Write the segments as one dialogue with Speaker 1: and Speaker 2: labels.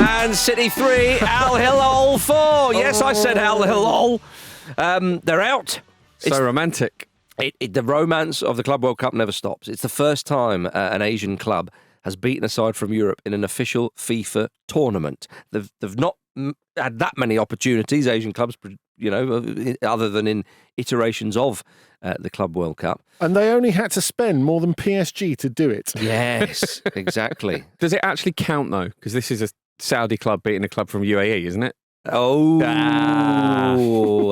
Speaker 1: Man City 3, Al-Hilal 4. Yes, I said Al-Hilal. They're out.
Speaker 2: So romantic.
Speaker 1: The romance of the Club World Cup never stops. It's the first time an Asian club has beaten a side from Europe in an official FIFA tournament. They've not had that many opportunities, Asian clubs, other than in iterations of the Club World Cup.
Speaker 3: And they only had to spend more than PSG to do it.
Speaker 1: Yes, exactly.
Speaker 2: Does it actually count, though? Because this is a Saudi club beating a club from UAE, isn't it?
Speaker 1: Oh,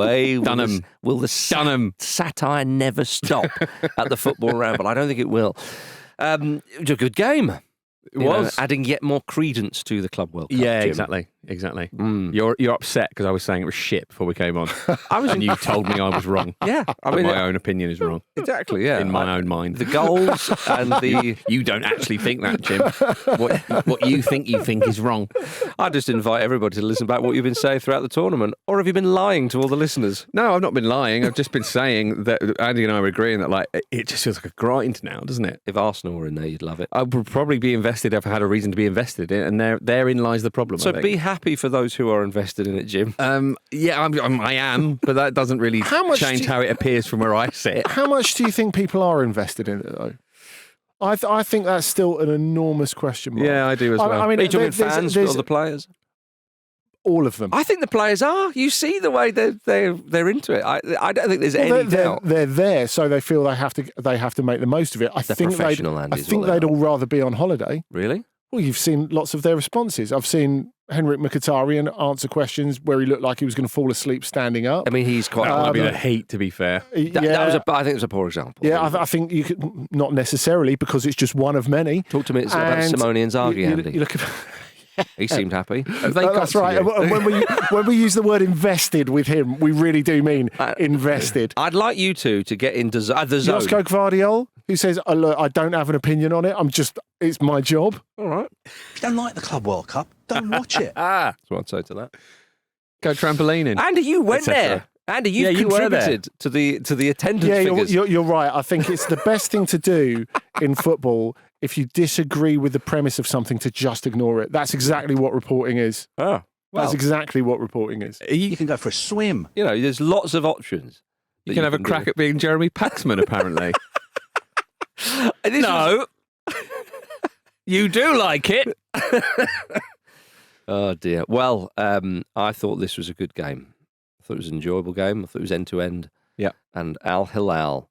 Speaker 1: hey,
Speaker 2: Dunham.
Speaker 1: Will the satire never stop at the Football Ramble? I don't think it will. It was a good game.
Speaker 2: It was.
Speaker 1: Adding yet more credence to the Club World Cup.
Speaker 2: Yeah,
Speaker 1: Jim.
Speaker 2: exactly. You're upset because I was saying it was shit before we came on. And you told me I was wrong.
Speaker 1: Yeah,
Speaker 2: my own opinion is wrong.
Speaker 1: Exactly. Yeah,
Speaker 2: in my own mind.
Speaker 1: The goals and the
Speaker 2: you don't actually think that, Jim. What you think is wrong.
Speaker 1: I just invite everybody to listen back what you've been saying throughout the tournament, or have you been lying to all the listeners?
Speaker 2: No, I've not been lying. I've just been saying that Andy and I were agreeing that it just feels like a grind now, doesn't it?
Speaker 1: If Arsenal were in there, you'd love it.
Speaker 2: I would probably be invested if I had a reason to be invested in it, and therein lies the problem.
Speaker 1: So be happy for those who are invested in it, Jim.
Speaker 2: Yeah, I am, but that doesn't really change how it appears from where I sit.
Speaker 3: How much do you think people are invested in it, though? I think that's still an enormous question mark.
Speaker 2: Yeah, I do as well.
Speaker 1: Are you talking fans or the players?
Speaker 3: All of them.
Speaker 1: I think the players are. You see the way they're into it. I don't think there's any doubt.
Speaker 3: They're there, so they feel they have to make the most of it. I think they'd all rather be on holiday.
Speaker 1: Really?
Speaker 3: Well, you've seen lots of their responses. I've seen Henrik Mkhitaryan answer questions where he looked like he was going to fall asleep standing up.
Speaker 1: I mean, he's quite...
Speaker 2: That might be the heat, to be fair.
Speaker 1: I think it was a poor example.
Speaker 3: Yeah, I think you could... Not necessarily, because it's just one of many.
Speaker 1: Talk to me about Simone Inzaghi, Andy.
Speaker 3: You look at...
Speaker 1: He seemed happy.
Speaker 3: That's right. And when we use the word invested with him, we really do mean invested.
Speaker 1: I'd like you to get into the zone.
Speaker 3: Josko Gvardiol, who says, look, I don't have an opinion on it. It's my job.
Speaker 1: All right.
Speaker 4: If you don't like the Club World Cup, don't watch it.
Speaker 1: That's what I'd say to that.
Speaker 2: Go trampolining.
Speaker 1: Andy, you went there. Andy, you contributed to the attendance figures.
Speaker 3: You're right. I think it's the best thing to do in football if you disagree with the premise of something to just ignore it. That's exactly what reporting is.
Speaker 1: Oh, well.
Speaker 3: That's exactly what reporting is.
Speaker 4: You can go for a swim.
Speaker 1: There's lots of options.
Speaker 2: You can have a crack at being Jeremy Paxman, apparently.
Speaker 1: No.
Speaker 2: You do like it.
Speaker 1: Oh, dear. Well, I thought this was a good game. I thought it was an enjoyable game. I thought it was end-to-end.
Speaker 2: Yeah.
Speaker 1: And Al-Hilal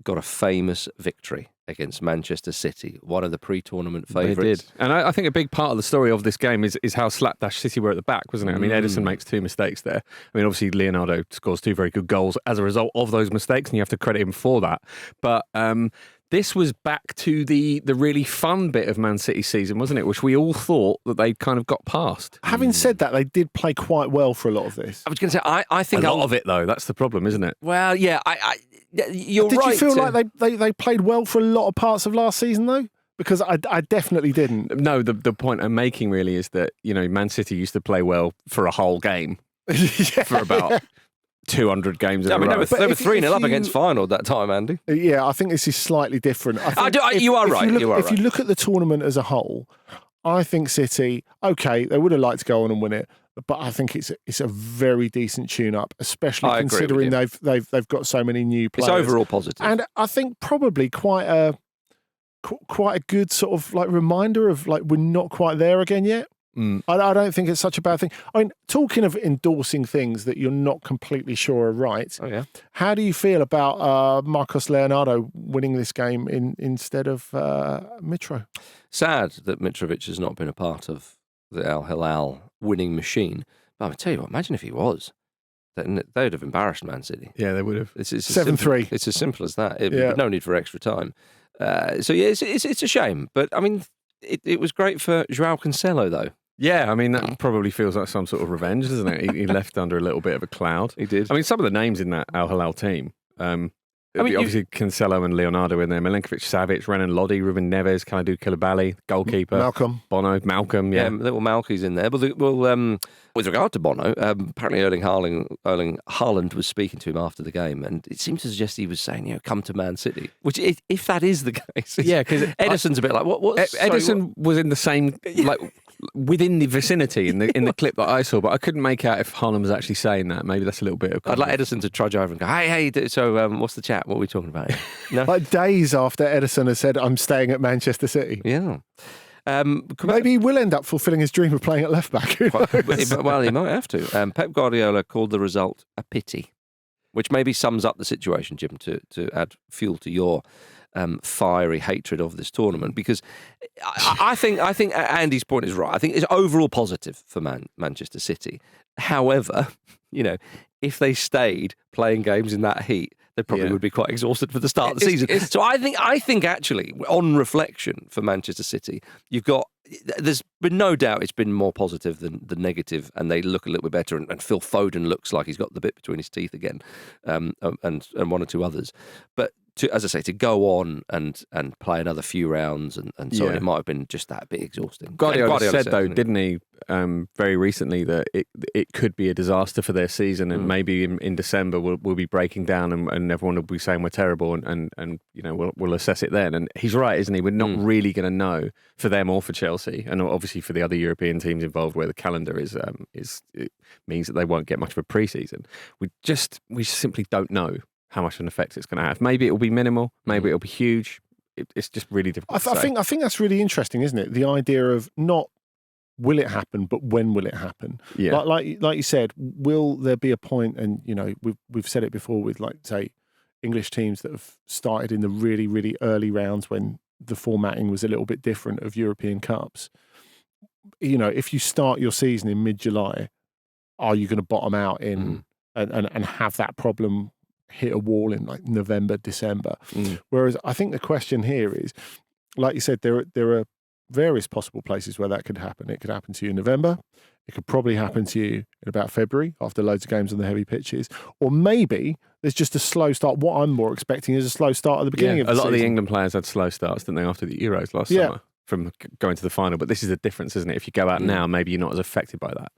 Speaker 1: got a famous victory against Manchester City, one of the pre-tournament favourites.
Speaker 2: They did. And I think a big part of the story of this game is how slapdash City were at the back, wasn't it? I mean, Ederson makes 2 mistakes there. I mean, obviously, Leonardo scores 2 very good goals as a result of those mistakes, and you have to credit him for that. But this was back to the really fun bit of Man City's season, wasn't it? Which we all thought that they'd kind of got past.
Speaker 3: Having said that, they did play quite well for a lot of this.
Speaker 1: I was going to say, I think
Speaker 2: a lot of it, though. That's the problem, isn't it?
Speaker 1: Well, yeah, you're right.
Speaker 3: Did you feel like they played well for a lot of parts of last season, though? Because I definitely didn't.
Speaker 2: No, the point I'm making really is that, Man City used to play well for a whole game for about 200 games in a row.
Speaker 1: They were 3-0 up against Feyenoord that time, Andy.
Speaker 3: Yeah, I think this is slightly different.
Speaker 1: You are right.
Speaker 3: If you look at the tournament as a whole, I think City, okay, they would have liked to go on and win it, but I think it's a very decent tune-up, especially considering they've got so many new players.
Speaker 1: It's overall positive.
Speaker 3: And I think probably quite a good sort of like reminder of like we're not quite there again yet. I don't think it's such a bad thing. I mean, talking of endorsing things that you're not completely sure are right, how do you feel about Marcos Leonardo winning this game instead of Mitro?
Speaker 1: Sad that Mitrovic has not been a part of the Al-Hilal winning machine. But I tell you what, imagine if he was. They would have embarrassed Man City.
Speaker 2: Yeah, they would have.
Speaker 1: It's
Speaker 3: 7-3.
Speaker 1: It's as simple as that. No need for extra time. So, yeah, it's a shame. But, I mean, it was great for João Cancelo, though.
Speaker 2: Yeah, I mean, that probably feels like some sort of revenge, doesn't it? He left under a little bit of a cloud.
Speaker 1: He did.
Speaker 2: I mean, some of the names in that Al-Hilal team, obviously Cancelo and Leonardo in there, Milenkovic, Savic, Renan Lodi, Ruben Neves, Kalidou Koulibaly, goalkeeper. Bono, Malcolm, yeah.
Speaker 1: Little Malky's in there. But with regard to Bono, apparently Erling Haaland was speaking to him after the game, and it seemed to suggest he was saying, come to Man City. Which, if that is the case,
Speaker 2: yeah, because
Speaker 1: Ederson's a bit like, what?
Speaker 2: Ederson was in the same, like, within the vicinity in the clip that I saw, but I couldn't make out if Haaland was actually saying that. Maybe that's a little bit of...
Speaker 1: I'd like Edison to trudge over and go, hey, so what's the chat? What are we talking about here? No?
Speaker 3: Like days after Edison has said, I'm staying at Manchester City.
Speaker 1: Yeah.
Speaker 3: Maybe he will end up fulfilling his dream of playing at left back.
Speaker 1: Well, he might have to. Pep Guardiola called the result a pity, which maybe sums up the situation, Jim, to add fuel to your fiery hatred of this tournament, because I think Andy's point is right. I think it's overall positive for Manchester City. However, if they stayed playing games in that heat, they probably would be quite exhausted for the start of the season. So I think actually, on reflection for Manchester City, there's been no doubt it's been more positive than negative, and they look a little bit better. And Phil Foden looks like he's got the bit between his teeth again, and one or two others. But as I say, to go on and play another few rounds and so on, it might have been just that bit exhausting.
Speaker 2: Guardiola said though, didn't he, very recently, that it could be a disaster for their season, and maybe in December we'll be breaking down and everyone will be saying we're terrible, and we'll assess it then. And he's right, isn't he? We're not really going to know for them or for Chelsea, and obviously for the other European teams involved, where the calendar is it means that they won't get much of a pre-season. We simply don't know how much of an effect it's going to have. Maybe it will be minimal. Maybe it'll be huge. It's just really difficult. I
Speaker 3: think that's really interesting, isn't it? The idea of not will it happen, but when will it happen?
Speaker 2: Yeah.
Speaker 3: Like you said, will there be a point? And we've said it before with, like, say, English teams that have started in the really, really early rounds when the formatting was a little bit different of European Cups. If you start your season in mid-July, are you going to bottom out in and have that problem hit a wall in like November, December? Whereas I think the question here is, like you said, there are various possible places where that could happen. It could happen to you in November. It could probably happen to you in about February after loads of games on the heavy pitches. Or maybe there's just a slow start. What I'm more expecting is a slow start at the beginning of the season.
Speaker 2: A lot of the England players had slow starts, didn't they, after the Euros last summer, from going to the final. But this is the difference, isn't it? If you go out now, maybe you're not as affected by that.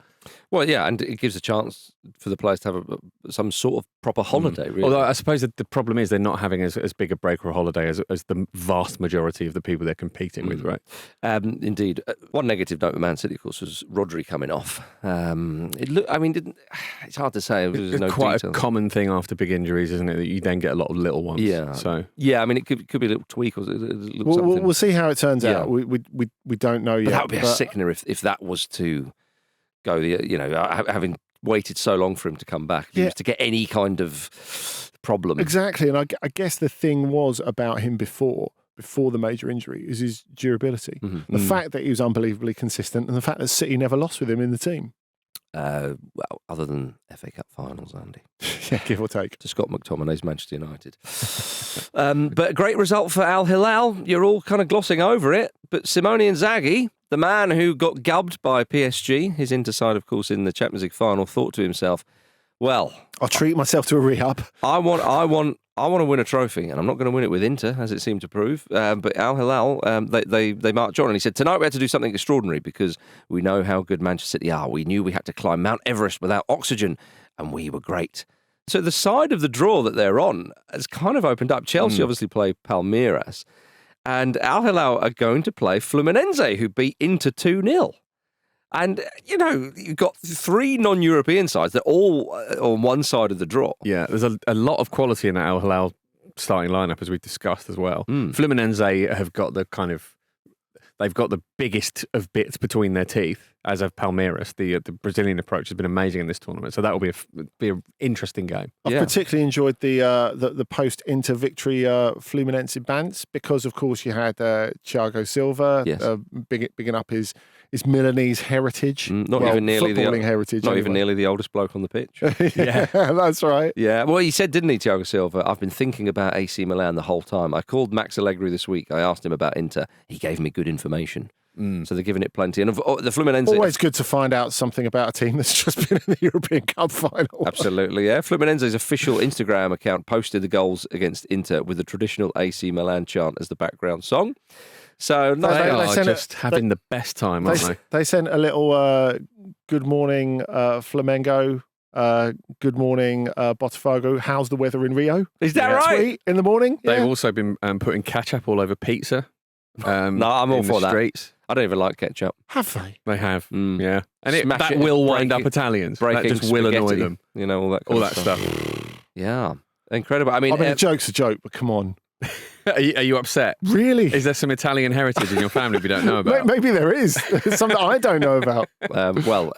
Speaker 1: Well, yeah, and it gives a chance for the players to have some sort of proper holiday, really.
Speaker 2: Although I suppose that the problem is they're not having as big a break or a holiday as the vast majority of the people they're competing with, right?
Speaker 1: Indeed. One negative note with Man City, of course, was Rodri coming off. It's hard to say.
Speaker 2: It's quite a common thing after big injuries, isn't it? That you then get a lot of little ones.
Speaker 1: Yeah.
Speaker 2: So
Speaker 1: it could be a little tweak or
Speaker 3: we'll see how it turns out. We don't know yet.
Speaker 1: But that would be a sickener if that was to go, having waited so long for him to come back, to get any kind of problem.
Speaker 3: Exactly, and I guess the thing was about him before the major injury is his durability. The fact that he was unbelievably consistent, and the fact that City never lost with him in the team.
Speaker 1: Well, other than FA Cup finals, Andy.
Speaker 3: Yeah, give or take.
Speaker 1: To Scott McTominay's Manchester United. But a great result for Al-Hilal. You're all kind of glossing over it. But Simone Inzaghi, the man who got gubbed by PSG, his Inter side, of course, in the Champions League final, thought to himself, well,
Speaker 3: I'll treat myself to a re-up.
Speaker 1: I want to win a trophy, and I'm not going to win it with Inter, as it seemed to prove. But Al-Hilal, they march on, and he said, tonight we had to do something extraordinary because we know how good Manchester City are. We knew we had to climb Mount Everest without oxygen, and we were great. So the side of the draw that they're on has kind of opened up. Chelsea obviously play Palmeiras, and Al-Hilal are going to play Fluminense, who beat Inter 2-0. And, you've got three non-European sides. They're all on one side of the draw.
Speaker 2: Yeah, there's a lot of quality in that Al-Hilal starting lineup, as we've discussed as well. Fluminense have got they've got the biggest of bits between their teeth, as have Palmeiras. The Brazilian approach has been amazing in this tournament, so that will be an interesting game.
Speaker 3: I've particularly enjoyed the post-Inter victory Fluminense bands because, of course, you had Thiago Silva bigging up his Milanese heritage.
Speaker 1: Not even nearly the oldest bloke on the pitch.
Speaker 3: Yeah, that's right.
Speaker 1: Yeah, well, he said, didn't he, Thiago Silva, I've been thinking about AC Milan the whole time. I called Max Allegri this week. I asked him about Inter. He gave me good information. So they're giving it plenty. And the Fluminense...
Speaker 3: Always good to find out something about a team that's just been in the European Cup final.
Speaker 1: Absolutely, yeah. Fluminense's official Instagram account posted the goals against Inter with the traditional AC Milan chant as the background song. So
Speaker 2: they are just having the best time, aren't they?
Speaker 3: They sent a little good morning, Flamengo. Good morning, Botafogo. How's the weather in Rio?
Speaker 1: Is that right?
Speaker 3: Tweet in the morning.
Speaker 2: They've also been putting ketchup all over pizza.
Speaker 1: No, I'm all for that.
Speaker 2: Streets.
Speaker 1: I don't even like ketchup.
Speaker 3: Have they?
Speaker 2: They have, yeah. And
Speaker 1: Smash
Speaker 2: that
Speaker 1: it,
Speaker 2: will
Speaker 1: break
Speaker 2: wind up
Speaker 1: it,
Speaker 2: Italians. That
Speaker 1: breaking
Speaker 2: just will annoy
Speaker 1: spaghetti,
Speaker 2: them.
Speaker 1: You know, all that
Speaker 2: All
Speaker 1: kind
Speaker 2: that
Speaker 1: of
Speaker 2: stuff.
Speaker 1: Yeah, incredible. I mean,
Speaker 3: A joke's a joke, but come on.
Speaker 2: Are you upset?
Speaker 3: Really?
Speaker 2: Is there some Italian heritage in your family we don't know about?
Speaker 3: Maybe there is. Something I don't know about.
Speaker 1: Everaldo,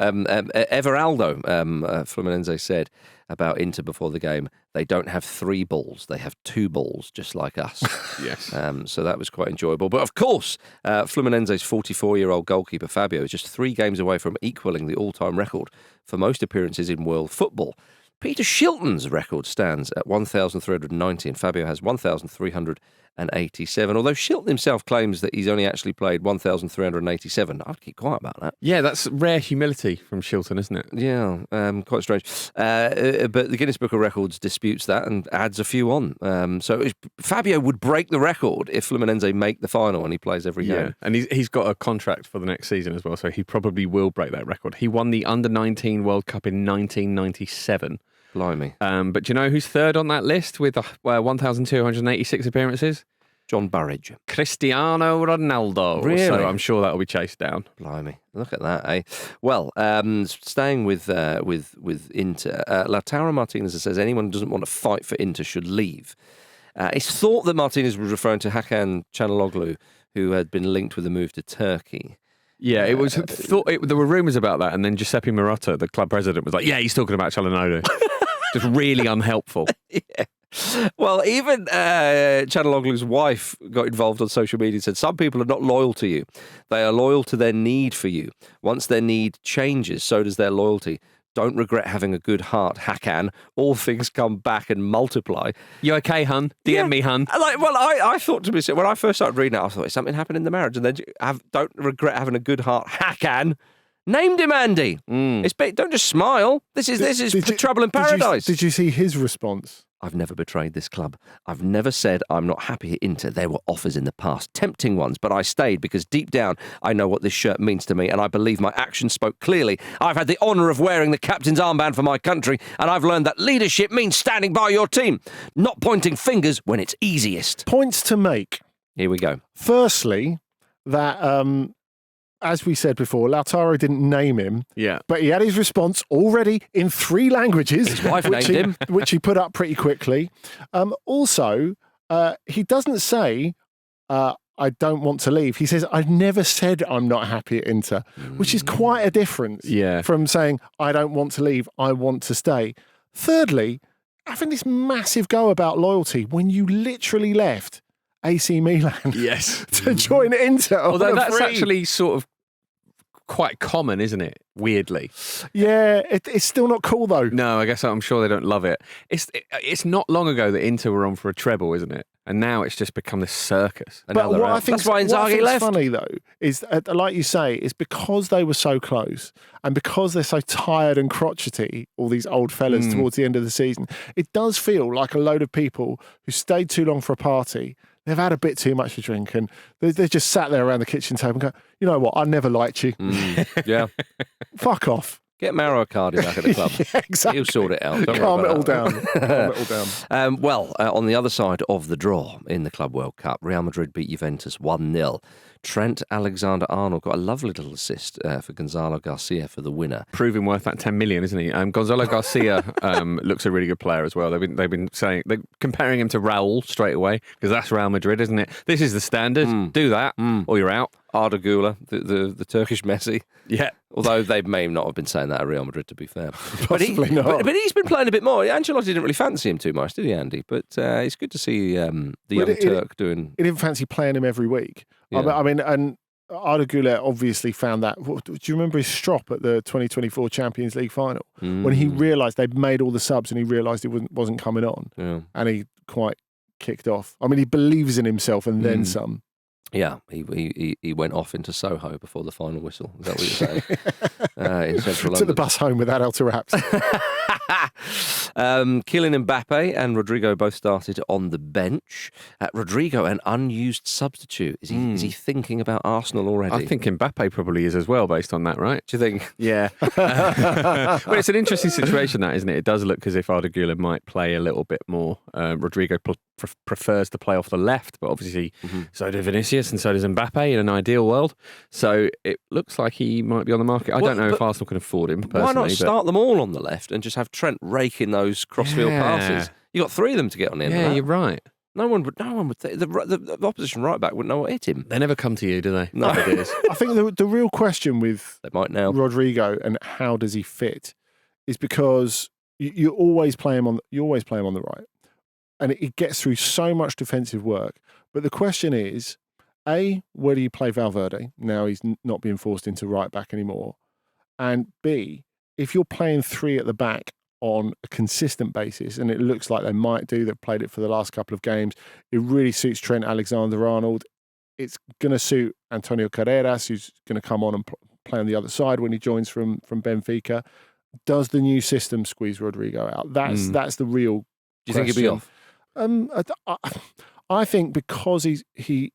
Speaker 1: Fluminense said about Inter before the game, they don't have 3 balls, they have 2 balls, just like us.
Speaker 2: Yes.
Speaker 1: So that was quite enjoyable. But of course, Fluminense's 44-year-old goalkeeper Fabio is just 3 games away from equaling the all-time record for most appearances in world football. Peter Shilton's record stands at 1,390 and Fabio has 1,387. Although Shilton himself claims that he's only actually played 1,387. I'd keep quiet about that.
Speaker 2: Yeah, that's rare humility from Shilton, isn't it?
Speaker 1: Yeah, quite strange. But the Guinness Book of Records disputes that and adds a few on. So Fabio would break the record if Fluminense make the final and he plays every game.
Speaker 2: And he's got a contract for the next season as well, so he probably will break that record. He won the Under-19 World Cup in 1997.
Speaker 1: Blimey.
Speaker 2: But do you know who's third on that list with 1,286 appearances?
Speaker 1: John Burridge.
Speaker 2: Cristiano Ronaldo.
Speaker 1: Really?
Speaker 2: So I'm sure that'll be chased down.
Speaker 1: Blimey. Look at that, eh? Well, staying with Inter, Lautaro Martinez says anyone who doesn't want to fight for Inter should leave. It's thought that Martinez was referring to Hakan Çalhanoğlu, who had been linked with a move to Turkey.
Speaker 2: Yeah, it was thought. There were rumours about that, and then Giuseppe Marotta, the club president, was like, "Yeah, he's talking about Çalhanoğlu." Just really unhelpful.
Speaker 1: Yeah. Well, even Çalhanoğlu's wife got involved on social media and said, some people are not loyal to you. They are loyal to their need for you. Once their need changes, so does their loyalty. Don't regret having a good heart, Hakan. All things come back and multiply.
Speaker 2: You okay, hun? DM me, hun.
Speaker 1: I thought to myself, when I first started reading it, I thought, something happened in the marriage. And then don't regret having a good heart, Hakan. Named him Andy. Don't just smile. This is trouble in paradise.
Speaker 3: Did you see his response?
Speaker 1: I've never betrayed this club. I've never said I'm not happy at Inter. There were offers in the past, tempting ones, but I stayed because deep down I know what this shirt means to me and I believe my actions spoke clearly. I've had the honour of wearing the captain's armband for my country and I've learned that leadership means standing by your team, not pointing fingers when it's easiest.
Speaker 3: Points to make.
Speaker 1: Here we go.
Speaker 3: Firstly, that as we said before, Lautaro didn't name him.
Speaker 2: Yeah.
Speaker 3: But he had his response already in 3 languages.
Speaker 1: His wife named him.
Speaker 3: Which he put up pretty quickly. Also, he doesn't say, I don't want to leave. He says, I've never said I'm not happy at Inter, which is quite a difference from saying, I don't want to leave, I want to stay. Thirdly, having this massive go about loyalty when you literally left AC Milan to join Inter.
Speaker 2: Although that's actually sort of quite common, isn't it? Weirdly.
Speaker 3: Yeah, it's still not cool though.
Speaker 2: No, I guess I'm sure they don't love it. It's not long ago that Inter were on for a treble, isn't it? And now it's just become this circus.
Speaker 3: But what I think
Speaker 1: that's why Inzaghi left.
Speaker 3: Funny though is, like you say, is because they were so close and because they're so tired and crotchety, all these old fellas towards the end of the season, it does feel like a load of people who stayed too long for a party. They've had a bit too much to drink and they just sat there around the kitchen table and go, you know what, I never liked you.
Speaker 1: Yeah.
Speaker 3: Fuck off.
Speaker 1: Get Mauro Icardi back at the club.
Speaker 3: Yeah, exactly.
Speaker 1: He'll sort it out. Don't
Speaker 3: Calm
Speaker 1: worry
Speaker 3: it all
Speaker 1: about
Speaker 3: down. Calm it all down.
Speaker 1: On the other side of the draw in the Club World Cup, Real Madrid beat Juventus 1-0. Trent Alexander-Arnold got a lovely little assist for Gonzalo Garcia for the winner.
Speaker 2: Proving worth that 10 million, isn't he? Gonzalo Garcia looks a really good player as well. They've been saying they're comparing him to Raul straight away because that's Real Madrid, isn't it? This is the standard. Do that or you're out.
Speaker 1: Arda Güler, the Turkish Messi.
Speaker 2: Yeah.
Speaker 1: Although they may not have been saying that at Real Madrid, to be fair.
Speaker 3: Possibly not.
Speaker 1: But he's been playing a bit more. Ancelotti didn't really fancy him too much, did he, Andy? But it's good to see the young Turk doing...
Speaker 3: He didn't fancy playing him every week.
Speaker 1: Yeah.
Speaker 3: I mean, and Arda Güler obviously found that. Do you remember his strop at the 2024 Champions League final? When he realised they'd made all the subs and he realised it wasn't coming on. Yeah. And he quite kicked off. I mean, he believes in himself and then some.
Speaker 1: Yeah, he went off into Soho before the final whistle. Is that what you're saying? In central London.
Speaker 3: Took the bus home with adult wraps.
Speaker 1: Kylian Mbappe and Rodrigo both started on the bench. Rodrigo, an unused substitute. Is he thinking about Arsenal already?
Speaker 2: I think Mbappe probably is as well, based on that, right?
Speaker 1: Do you think?
Speaker 2: Yeah. Well, it's an interesting situation, that, isn't it? It does look as if Arda Güler might play a little bit more. Rodrigo prefers to play off the left, but obviously so do Vinicius and so does Mbappe in an ideal world. So it looks like he might be on the market. I don't know if Arsenal can afford him personally.
Speaker 1: Why not start them all on the left and just have Trent raking those crossfield passes? You got 3 of them to get on the end.
Speaker 2: Yeah,
Speaker 1: of that.
Speaker 2: you're right.
Speaker 1: No one would. The opposition right back wouldn't know what hit him.
Speaker 2: They never come to you, do they?
Speaker 1: No, it is.
Speaker 3: I think the real question with
Speaker 1: They might now.
Speaker 3: Rodrigo and how does he fit is because you always play him on the right, and it gets through so much defensive work. But the question is, A, where do you play Valverde? Now he's not being forced into right back anymore. And B, if you're playing 3 at the back on a consistent basis, and it looks like they might do, they've played it for the last couple of games, it really suits Trent Alexander-Arnold. It's going to suit Antonio Carreras, who's going to come on and play on the other side when he joins from Benfica. Does the new system squeeze Rodrigo out? That's the real
Speaker 1: Do you think he'll be off?
Speaker 3: I think because he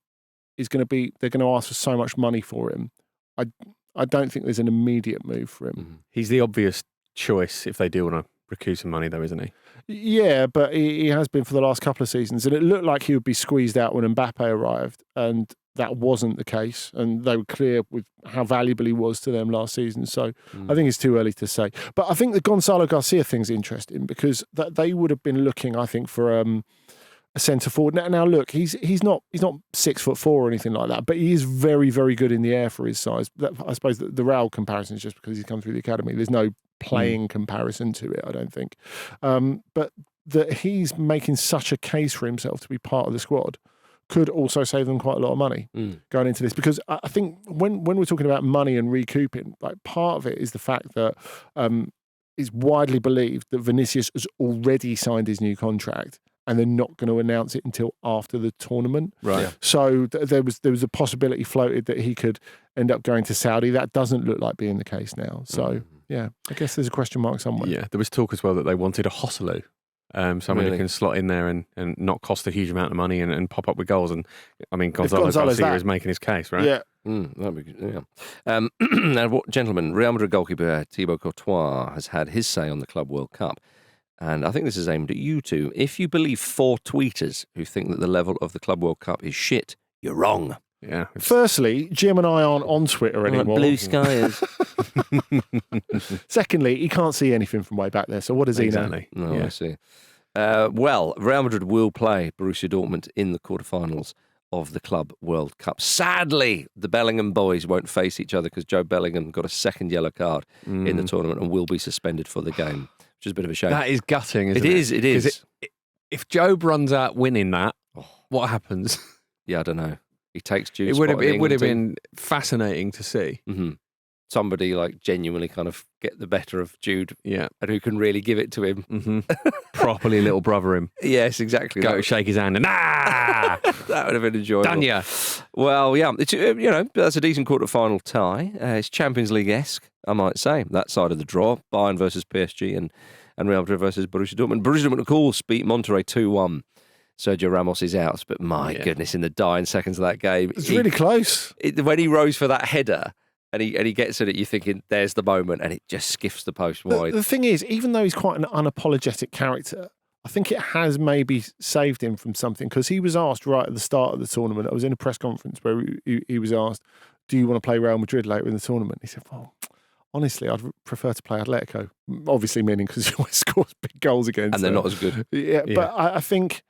Speaker 3: is going to be, they're going to ask for so much money for him. I don't think there's an immediate move for him.
Speaker 2: He's the obvious choice if they do want to recoup some money, though, isn't he?
Speaker 3: Yeah, but he has been for the last couple of seasons, and it looked like he would be squeezed out when Mbappe arrived, and that wasn't the case, and they were clear with how valuable he was to them last season. So I think it's too early to say. But I think the Gonzalo Garcia thing's interesting because they would have been looking, I think, for a centre forward. Now look, he's not 6'4" or anything like that, but he is very, very good in the air for his size. I suppose the Raul comparison is just because he's come through the academy. There's no playing comparison to it, I don't think. But that he's making such a case for himself to be part of the squad could also save them quite a lot of money going into this. Because I think when we're talking about money and recouping, like part of it is the fact that it's widely believed that Vinicius has already signed his new contract and they're not going to announce it until after the tournament.
Speaker 2: Right. Yeah.
Speaker 3: So there was a possibility floated that he could end up going to Saudi. That doesn't look like being the case now. So yeah, I guess there's a question mark somewhere.
Speaker 2: Yeah, there was talk as well that they wanted a Joselu. Someone who can slot in there and not cost a huge amount of money and pop up with goals. And I mean, Gonzalo Garcia is making his case, right?
Speaker 3: Yeah.
Speaker 1: That'd be good. Yeah. Now, gentlemen, Real Madrid goalkeeper Thibaut Courtois has had his say on the Club World Cup. And I think this is aimed at you two. If you believe 4 tweeters who think that the level of the Club World Cup is shit, you're wrong.
Speaker 2: Yeah.
Speaker 3: Firstly, Jim and I aren't on Twitter anymore.
Speaker 1: Blue skies.
Speaker 3: Secondly, he can't see anything from way back there. So what does he know?
Speaker 1: No, I see. Well, Real Madrid will play Borussia Dortmund in the quarterfinals of the Club World Cup. Sadly, the Bellingham boys won't face each other because Joe Bellingham got a second yellow card in the tournament and will be suspended for the game, which is a bit of a shame.
Speaker 2: That is gutting, isn't it?
Speaker 1: It is.
Speaker 2: If Job runs out winning that, what happens?
Speaker 1: Yeah, I don't know. He takes Jude.
Speaker 2: It would have been fascinating to see.
Speaker 1: Mm-hmm. Somebody like genuinely kind of get the better of Jude,
Speaker 2: and
Speaker 1: who can really give it to him.
Speaker 2: Properly little brother him.
Speaker 1: Yes, exactly.
Speaker 2: Go shake his hand and
Speaker 1: that would have been enjoyable.
Speaker 2: Done ya.
Speaker 1: Well, yeah, it's that's a decent quarter-final tie. It's Champions League-esque, I might say. That side of the draw: Bayern versus PSG and Real Madrid versus Borussia Dortmund. Borussia Dortmund, of course, beat Monterrey 2-1. Sergio Ramos is out, but my goodness, in the dying seconds of that game,
Speaker 3: it's really close.
Speaker 1: When he rose for that header. And he gets at it, you're thinking, there's the moment, and it just skiffs the post wide.
Speaker 3: The thing is, even though he's quite an unapologetic character, I think it has maybe saved him from something, because he was asked right at the start of the tournament, I was in a press conference where he was asked, do you want to play Real Madrid later in the tournament? He said, well, honestly, I'd prefer to play Atletico. Obviously meaning because he always scores big goals against
Speaker 1: and they're not as good.
Speaker 3: Yeah. But I think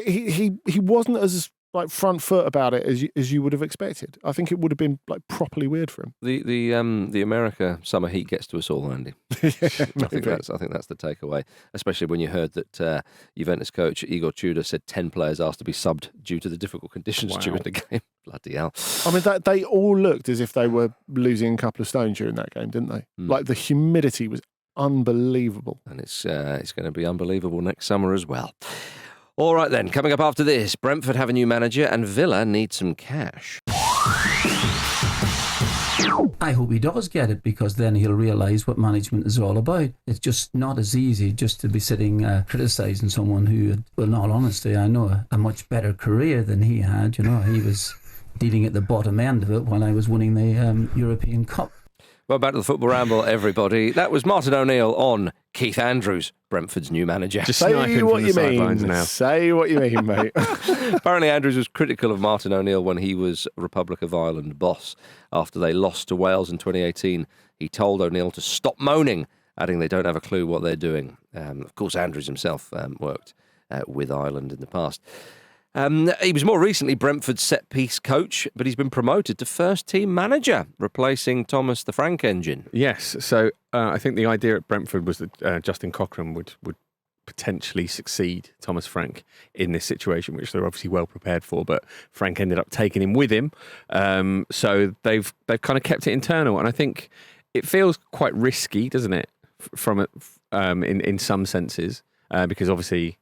Speaker 3: he wasn't as like front foot about it as you would have expected. I think it would have been like properly weird for him.
Speaker 1: The America summer heat gets to us all, Andy. I think that's the takeaway, especially when you heard that Juventus coach Igor Tudor said 10 players asked to be subbed due to the difficult conditions during the game. Bloody hell! I mean,
Speaker 3: they all looked as if they were losing a couple of stone during that game, didn't they? Like the humidity was unbelievable,
Speaker 1: and it's going to be unbelievable next summer as well. All right then, coming up after this, Brentford have a new manager and Villa need some cash.
Speaker 5: I hope he does get it, because then he'll realise what management is all about. It's just not as easy just to be sitting criticising someone who, well, in all honesty, I know a much better career than he had. You know, he was dealing at the bottom end of it while I was winning the European Cup.
Speaker 1: Well, back to the Football Ramble, everybody. That was Martin O'Neill on Keith Andrews, Brentford's new manager.
Speaker 2: Just
Speaker 3: Say
Speaker 2: sniping
Speaker 3: what
Speaker 2: from
Speaker 3: you
Speaker 2: the
Speaker 3: mean.
Speaker 2: sidelines now.
Speaker 3: Say what you mean, mate.
Speaker 1: Apparently, Andrews was critical of Martin O'Neill when he was Republic of Ireland boss. After they lost to Wales in 2018, he told O'Neill to stop moaning, adding they don't have a clue what they're doing. Of course, Andrews himself worked with Ireland in the past. He was more recently Brentford's set-piece coach, but he's been promoted to first-team manager, replacing Thomas the Frank Engine.
Speaker 2: Yes, so I think the idea at Brentford was that Justin Cochrane would potentially succeed Thomas Frank in this situation, which they're obviously well prepared for, but Frank ended up taking him with him. So they've kind of kept it internal, and I think it feels quite risky, doesn't it, in some senses, because obviously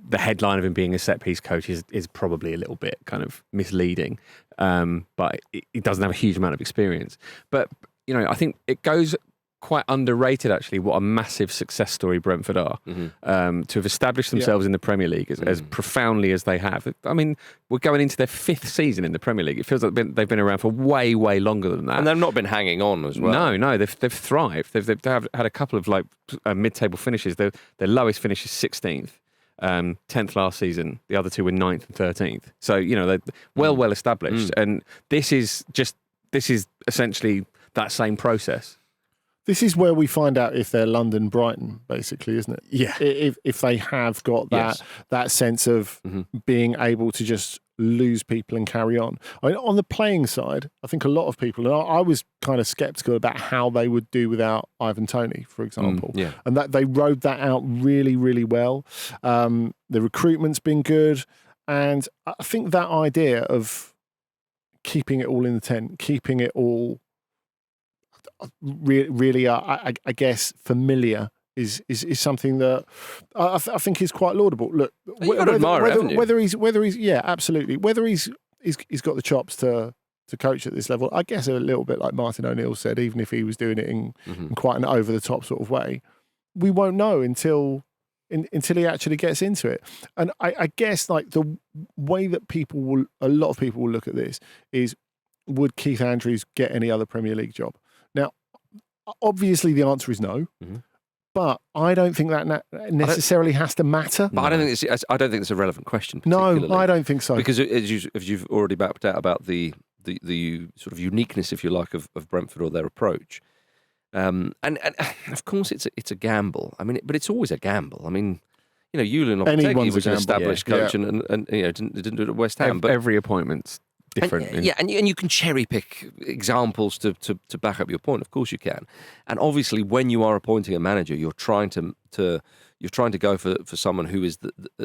Speaker 2: the headline of him being a set-piece coach is probably a little bit kind of misleading, but he doesn't have a huge amount of experience. But, you know, I think it goes quite underrated, actually, what a massive success story Brentford are. To have established themselves in the Premier League as profoundly as they have. I mean, we're going into their 5th season in the Premier League. It feels like they've been around for way, way longer than that.
Speaker 1: And they've not been hanging on as well.
Speaker 2: No, they've thrived. They've had a couple of like mid-table finishes. Their lowest finish is 16th. 10th last season. The other two were 9th and 13th. So, you know, they're well established. And this is essentially that same process.
Speaker 3: This is where we find out if they're London Brighton, basically, isn't it?
Speaker 2: Yeah.
Speaker 3: If they have got that sense of being able to just lose people and carry on. I mean, on the playing side, I think a lot of people, and I was kind of sceptical about how they would do without Ivan Toney, for example. And that they rode that out really, really well. The recruitment's been good. And I think that idea of keeping it all in the tent, keeping it all really, I guess, familiar is something that I think is quite laudable. Look, whether he's yeah, absolutely, whether he's got the chops to coach at this level, I guess a little bit like Martin O'Neill said, even if he was doing it in quite an over the top sort of way, we won't know until he actually gets into it. And I guess like the way that a lot of people will look at this is, would Keith Andrews get any other Premier League job? Now, obviously the answer is no. But I don't think that necessarily has to matter.
Speaker 1: But I don't think it's a relevant question.
Speaker 3: No, I don't think so.
Speaker 1: Because as you've already mapped out about the sort of uniqueness, if you like, of Brentford or their approach, and of course it's a gamble. I mean, but it's always a gamble. I mean, you know, Julian Lopetegui was an established coach, and you know didn't do it at West Ham. But
Speaker 2: every appointment's different.
Speaker 1: And you can cherry pick examples to back up your point. Of course you can. And obviously, when you are appointing a manager, you're trying to go for someone who is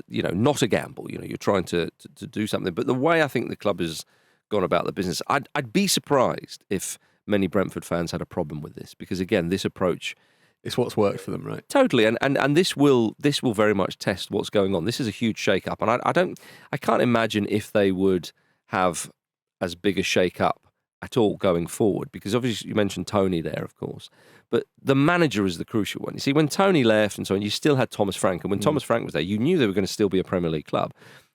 Speaker 1: not a gamble. You know, you're trying to do something. But the way I think the club has gone about the business, I'd be surprised if many Brentford fans had a problem with this, because again, this approach.
Speaker 2: It's what's worked for them, right?
Speaker 1: Totally, and this will very much test what's going on. This is a huge shake-up, and I can't imagine if they would have as big a shake-up at all going forward, because obviously you mentioned Toney there, of course, but the manager is the crucial one. You see, when Toney left and so on, you still had Thomas Frank, and when Thomas Frank was there, you knew they were going to still be a Premier League club.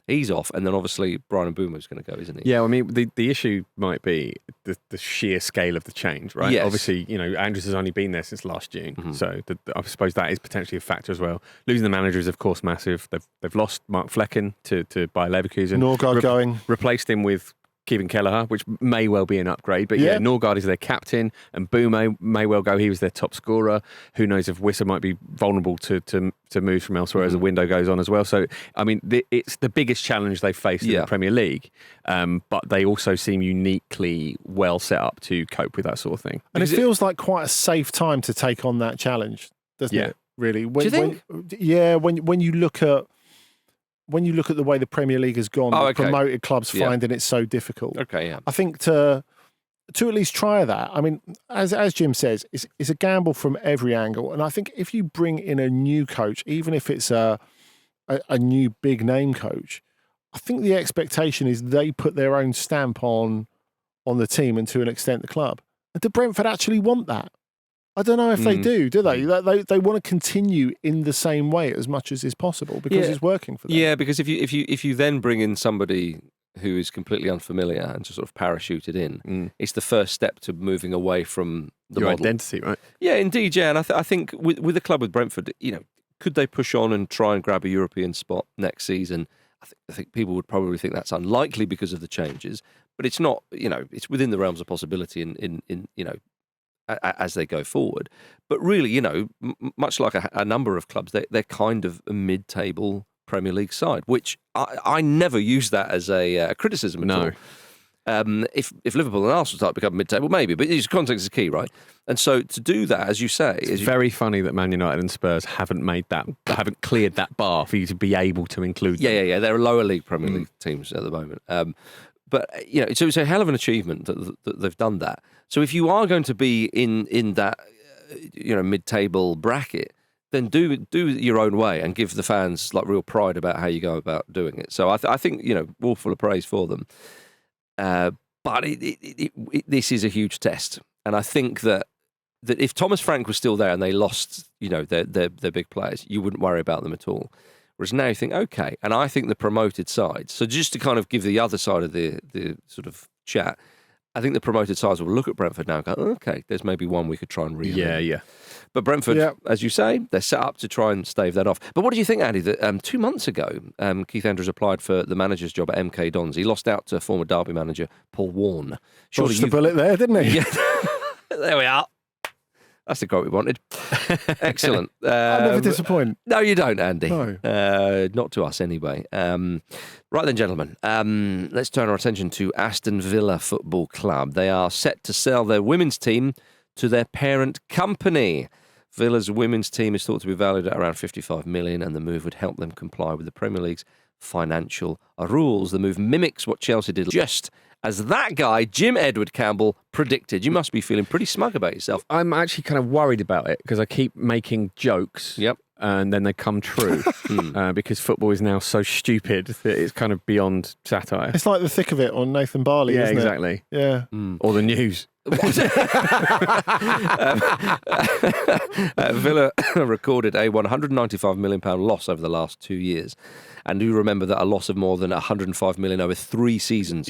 Speaker 1: He's off, and then obviously Brian Mbeumo is going to go, isn't he?
Speaker 2: Yeah, I mean, the issue might be the sheer scale of the change, right?
Speaker 1: Yes.
Speaker 2: Obviously, you know, Andrews has only been there since last June, so I suppose that is potentially a factor as well. Losing the manager is, of course, massive. They've lost Mark Flecken to Bayer Leverkusen.
Speaker 3: Norgard going.
Speaker 2: Replaced him with Kevin Kelleher, which may well be an upgrade. But yeah, Norgard is their captain, and Mbeumo may well go. He was their top scorer. Who knows if Wissa might be vulnerable to move from elsewhere as the window goes on as well. So, I mean, it's the biggest challenge they've faced in the Premier League. But they also seem uniquely well set up to cope with that sort of thing.
Speaker 3: And it feels like quite a safe time to take on that challenge, doesn't it? Really?
Speaker 1: Do you think?
Speaker 3: When you look at the way the Premier League has gone, promoted clubs finding it so difficult. I think to at least try that. I mean, as Jim says, it's a gamble from every angle. And I think if you bring in a new coach, even if it's a new big name coach, I think the expectation is they put their own stamp on the team and to an extent the club. Do Brentford actually want that? I don't know if they do they? They want to continue in the same way as much as is possible because it's working for them.
Speaker 1: Yeah, because if you then bring in somebody who is completely unfamiliar and just sort of parachuted in, it's the first step to moving away from
Speaker 2: your
Speaker 1: model.
Speaker 2: identity, right?
Speaker 1: Yeah, indeed, yeah. And I think with a club with Brentford, could they push on and try and grab a European spot next season? I think people would probably think that's unlikely because of the changes, but it's not. It's within the realms of possibility in as they go forward. But really, much like a number of clubs, they're kind of a mid-table Premier League side, which I never use that as a criticism at all. If Liverpool and Arsenal start to become mid-table, maybe, but context is key, right? And so to do that, as you say,
Speaker 2: it's very funny that Man United and Spurs haven't cleared that bar for you to be able to include them.
Speaker 1: Yeah. They're lower league Premier League teams at the moment. But it's a hell of an achievement that they've done that. So if you are going to be in that mid-table bracket, then do your own way and give the fans like real pride about how you go about doing it. So I think all full of praise for them. But this is a huge test, and I think that if Thomas Frank was still there and they lost their big players, you wouldn't worry about them at all. Whereas now you think, okay, and I think the promoted sides. So just to kind of give the other side of the sort of chat, I think the promoted sides will look at Brentford now and go, okay, there's maybe one we could try and reel in.
Speaker 2: Yeah.
Speaker 1: But Brentford, as you say, they're set up to try and stave that off. But what do you think, Andy, that 2 months ago, Keith Andrews applied for the manager's job at MK Dons. He lost out to former Derby manager Paul Warne.
Speaker 3: Dodged the bullet there, didn't he?
Speaker 1: Yeah. There we are. That's the quote we wanted. Excellent.
Speaker 3: I never disappoint.
Speaker 1: No, you don't, Andy.
Speaker 3: No.
Speaker 1: Not to us, anyway. Right then, gentlemen, let's turn our attention to Aston Villa Football Club. They are set to sell their women's team to their parent company. Villa's women's team is thought to be valued at around 55 million, and the move would help them comply with the Premier League's financial rules. The move mimics what Chelsea did, just as that guy, Jim Edward Campbell, predicted. You must be feeling pretty smug about yourself.
Speaker 2: I'm actually kind of worried about it because I keep making jokes.
Speaker 1: Yep.
Speaker 2: And then they come true because football is now so stupid that it's kind of beyond satire.
Speaker 3: It's like the thick of it on Nathan Barley, isn't
Speaker 2: exactly.
Speaker 3: it? Yeah.
Speaker 2: Or the news.
Speaker 1: Villa recorded a £195 million loss over the last 2 years. And do remember that a loss of more than £105 million over 3 seasons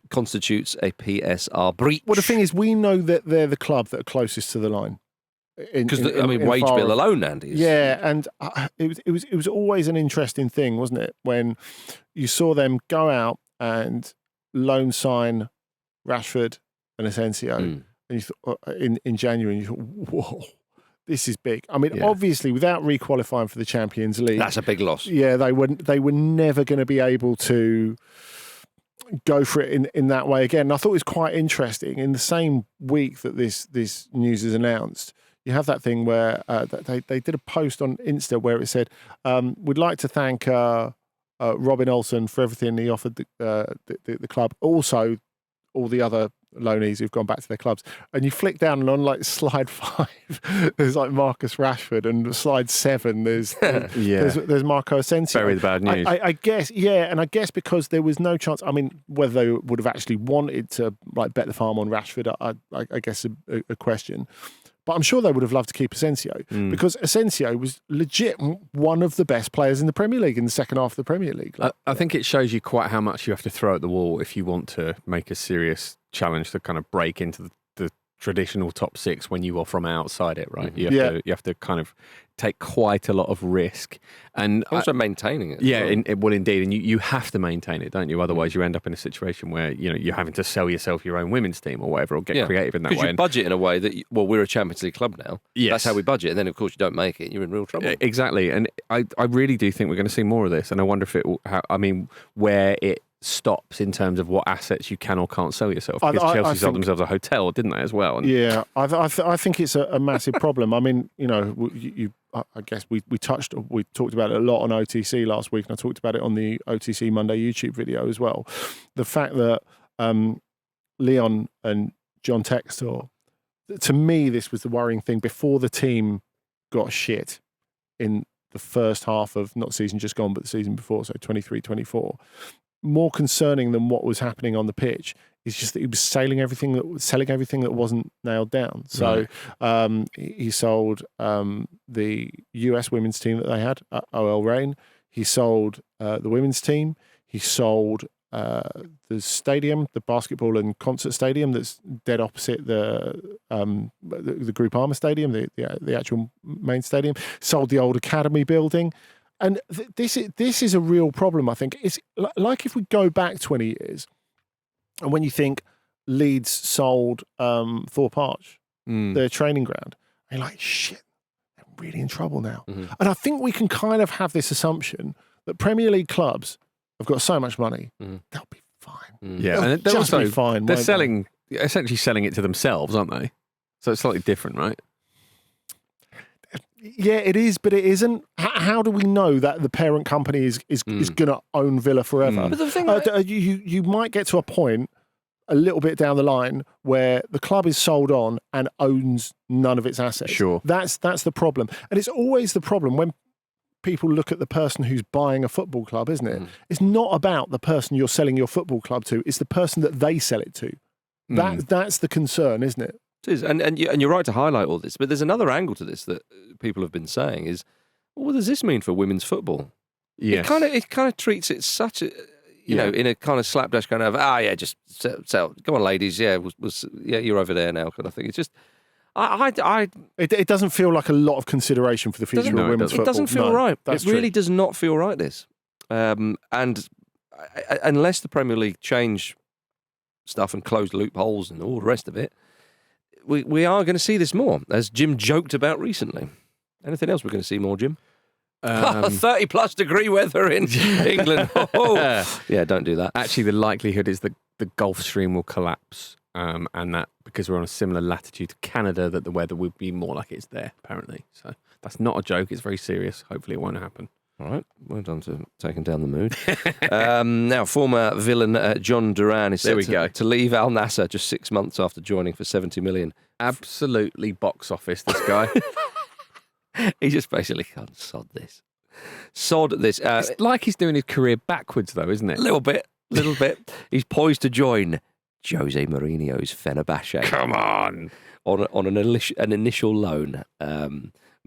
Speaker 1: constitutes a PSR breach.
Speaker 3: Well, the thing is, we know that they're the club that are closest to the line.
Speaker 1: Because wage bill alone, Andy.
Speaker 3: And it was always an interesting thing, wasn't it, when you saw them go out and loan sign Rashford and Asensio, and you thought, in January, and you thought, whoa, this is big. I mean, obviously, without requalifying for the Champions League,
Speaker 1: that's a big loss.
Speaker 3: Yeah, they were never going to be able to go for it in that way again. And I thought it was quite interesting. In the same week that this news is announced, you have that thing where they did a post on Insta where it said, we'd like to thank Robin Olsen for everything he offered the club. Also, all the other loanees who've gone back to their clubs. And you flick down and on like slide 5, there's like Marcus Rashford, and slide 7, there's Marco Asensio.
Speaker 2: Very bad news.
Speaker 3: I guess, and I guess because there was no chance. I mean, whether they would have actually wanted to like bet the farm on Rashford, I guess a question. But I'm sure they would have loved to keep Asensio because Asensio was legit one of the best players in the Premier League in the second half of the Premier League.
Speaker 2: I think it shows you quite how much you have to throw at the wall if you want to make a serious challenge to kind of break into the traditional top 6 when you are from outside it, right? You have to kind of take quite a lot of risk. And
Speaker 1: also maintaining it.
Speaker 2: Yeah, indeed. And you have to maintain it, don't you? Otherwise you end up in a situation where you're having to sell yourself your own women's team or whatever, or get creative in that way.
Speaker 1: Because you budget in a way that, we're a Champions League club now. Yes. That's how we budget. And then, of course, you don't make it, you're in real trouble.
Speaker 2: Exactly. And I really do think we're going to see more of this. And I wonder if where it stops in terms of what assets you can or can't sell yourself. Because Chelsea sold themselves a hotel, didn't they, as well? And
Speaker 3: I think it's a massive problem. I mean, I guess we talked about it a lot on OTC last week, and I talked about it on the OTC Monday YouTube video as well. The fact that Leon and John Textor, to me, this was the worrying thing before the team got shit in the first half of not the season just gone, but the season before, so 23-24. More concerning than what was happening on the pitch It's just that he was selling everything that wasn't nailed down. So he sold the US women's team that they had, OL Reign. He sold the women's team. He sold the stadium, the basketball and concert stadium that's dead opposite the Group Armour Stadium, the actual main stadium. Sold the old academy building. And this is a real problem, I think. It's like if we go back 20 years, and when you think Leeds sold Thorpe Arch, their training ground, you're like, shit, they're really in trouble now. And I think we can kind of have this assumption that Premier League clubs have got so much money, they'll be fine.
Speaker 2: Yeah,
Speaker 3: They'll
Speaker 2: and they're
Speaker 3: just
Speaker 2: also
Speaker 3: be fine.
Speaker 2: they're
Speaker 3: won't they?
Speaker 2: essentially selling it to themselves, aren't they? So it's slightly different, right?
Speaker 3: Yeah, it is, but it isn't. How do we know that the parent company is going to own Villa forever?
Speaker 1: But the thing,
Speaker 3: you might get to a point a little bit down the line where the club is sold on and owns none of its assets.
Speaker 2: Sure.
Speaker 3: That's the problem. And it's always the problem when people look at the person who's buying a football club, isn't it? It's not about the person you're selling your football club to. It's the person that they sell it to. That's the concern, isn't it?
Speaker 1: It is, and you're right to highlight all this, but there's another angle to this that people have been saying is, well, what does this mean for women's football?
Speaker 2: Yes.
Speaker 1: It kind of treats it such a, you know, in a kind of slapdash kind of, just sell. Go on, ladies, you're over there now, kind of thing. It's just,
Speaker 3: It doesn't feel like a lot of consideration for the future of women's football.
Speaker 1: It doesn't feel right.
Speaker 3: That's
Speaker 1: It really
Speaker 3: true.
Speaker 1: does not feel right. This, and unless the Premier League change stuff and close loopholes and all the rest of it. We are going to see this more, as Jim joked about recently. Anything else we're going to see more, Jim? 30-plus degree weather in England. Yeah, don't do that.
Speaker 2: Actually, the likelihood is that the Gulf Stream will collapse, and that because we're on a similar latitude to Canada, that the weather would be more like it's there, apparently. So that's not a joke. It's very serious. Hopefully it won't happen.
Speaker 1: All right, well done to taking down the mood. Now, former villain John Duran is set to leave Al Nassr just 6 months after joining for 70 million.
Speaker 2: Absolutely box office, this guy.
Speaker 1: He just basically can't sod this.
Speaker 2: It's like he's doing his career backwards, though, isn't it?
Speaker 1: A little bit. He's poised to join Jose Mourinho's Fenerbahce.
Speaker 2: Come on.
Speaker 1: On an initial loan.